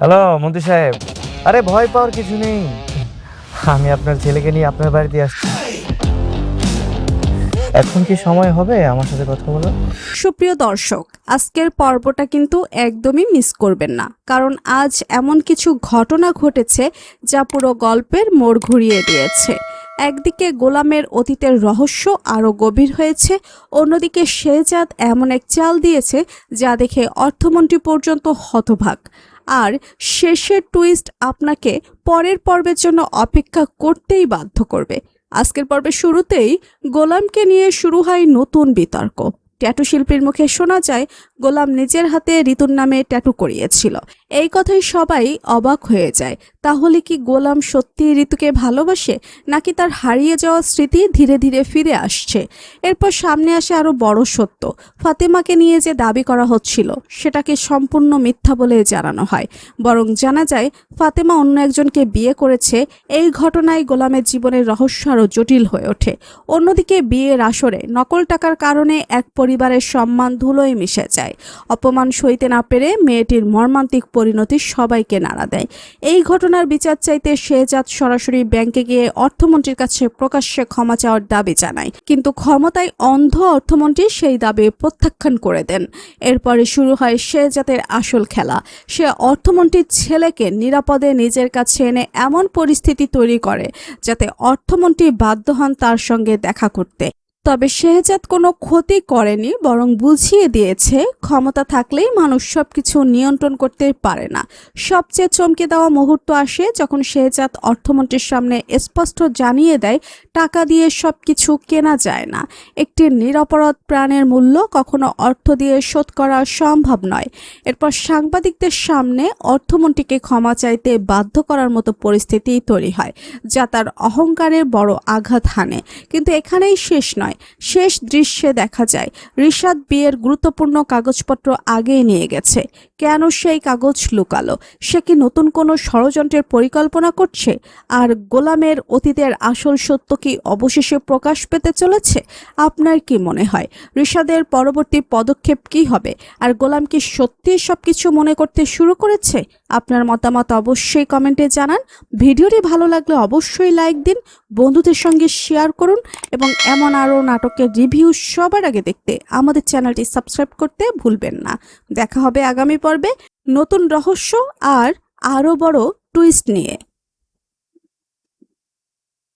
Hello মন্ত্রী সাহেব, আরে ভয় পাওয়ার কিছু নেই। আমি আপনার ছেলেকে নিয়ে আপনার বাড়িতে আসছি। এখন কি সময় হবে আমার সাথে কথা বলার? সুপ্রিয় দর্শক, আজকের পর্বটা কিন্তু একদমই মিস করবেন না, কারণ আজ এমন কিছু ঘটনা ঘটেছে যা পুরো গল্পের মোড় ঘুরিয়ে দিয়েছে। একদিকে গোলামের অতীতের রহস্য আরও গভীর হয়েছে, অন্যদিকে শেহজাদ এমন এক চাল দিয়েছে যা দেখে অর্থমন্ত্রী পর্যন্ত হতবাক। আর শেষের টুইস্ট আপনাকে পরের পর্বের জন্য অপেক্ষা করতেই বাধ্য করবে। আজকের পর্বের শুরুতেই গোলামকে নিয়ে শুরু হয় নতুন বিতর্ক। ট্যাটু শিল্পীর মুখে শোনা যায় গোলাম নিজের হাতে ঋতুর নামে ট্যাটু করিয়েছিল। এই কথাই সবাই অবাক হয়ে যায়। তাহলে কি গোলাম সত্যি ঋতুকে ভালোবাসে, নাকি তার হারিয়ে যাওয়া স্মৃতি ধীরে ধীরে ফিরে আসছে? এরপর সামনে আসে আরো বড় সত্য। ফাতেমাকে নিয়ে যে দাবি করা হচ্ছিল সেটাকে সম্পূর্ণ মিথ্যা বলে জানানো হয়, বরং জানা যায় ফাতেমা অন্য একজনকে বিয়ে করেছে। এই ঘটনায় গোলামের জীবনের রহস্য আরও জটিল হয়ে ওঠে। অন্যদিকে বিয়ের আসরে নকল টাকার কারণে এক পরিবারের সম্মান ধুলোয় মিশে যায়। অপমান সইতে না পেরে মেয়েটির মর্মান্তিক পরিণতি সবাইকে নাড়া দেয়। এই ঘটনার বিচার চাইতে শেহজাদ সরাসরি ব্যাংকে গিয়ে অর্থমন্ত্রীর কাছে প্রকাশ্যে ক্ষমা চাওয়ার দাবি জানায়, কিন্তু ক্ষমতায় অন্ধ অর্থমন্ত্রী সেই দাবি প্রত্যাখ্যান করে দেন। এরপরে শুরু হয় শেহজাদের আসল খেলা। সে অর্থমন্ত্রীর ছেলেকে নিরাপদে নিজের কাছে এনে এমন পরিস্থিতি তৈরি করে যাতে অর্থমন্ত্রী বাধ্য হন তার সঙ্গে দেখা করতে। তবে শেহজাদ কোনো ক্ষতি করেনি, বরং বুঝিয়ে দিয়েছে ক্ষমতা থাকলেই মানুষ সবকিছু নিয়ন্ত্রণ করতে পারে না। সবচেয়ে চমকে দেওয়া মুহূর্ত আসে যখন শেহজাদ অর্থমন্ত্রীর সামনে স্পষ্ট জানিয়ে দেয় টাকা দিয়ে সবকিছু কেনা যায় না। একটি নিরপরাধ প্রাণের মূল্য কখনো অর্থ দিয়ে শোধ করা সম্ভব নয়। এরপর সাংবাদিকদের সামনে অর্থমন্ত্রীকে ক্ষমা চাইতে বাধ্য করার মতো পরিস্থিতি তৈরি হয়, যা তার অহংকারে বড় আঘাত হানে। কিন্তু এখানেই শেষ নয়। শেষ দৃশ্যে দেখা যায় রিশাদ বিয়ের গুরুত্বপূর্ণ কাগজপত্র আগেই নিয়ে গেছে। কেন সেই কাগজ লুকালো? সে কি নতুন কোনো ষড়যন্ত্রের পরিকল্পনা করছে? আর গোলামের অতীতের আসল সত্য কি অবশেষে প্রকাশ পেতে চলেছে? আপনার কি মনে হয় রিশাদের পরবর্তী পদক্ষেপ কি হবে? আর গোলাম কি সত্যিই সবকিছু মনে করতে শুরু করেছে? আপনার মতামত অবশ্যই কমেন্টে জানান। ভিডিওটি ভালো লাগলে অবশ্যই লাইক দিন, বন্ধুদের সঙ্গে শেয়ার করুন এবং এমন আরও নাটকের রিভিউ সবার আগে দেখতে আমাদের চ্যানেলটি সাবস্ক্রাইব করতে ভুলবেন না। দেখা হবে আগামী পর্বে নতুন রহস্য আর আরও বড় টুইস্ট নিয়ে।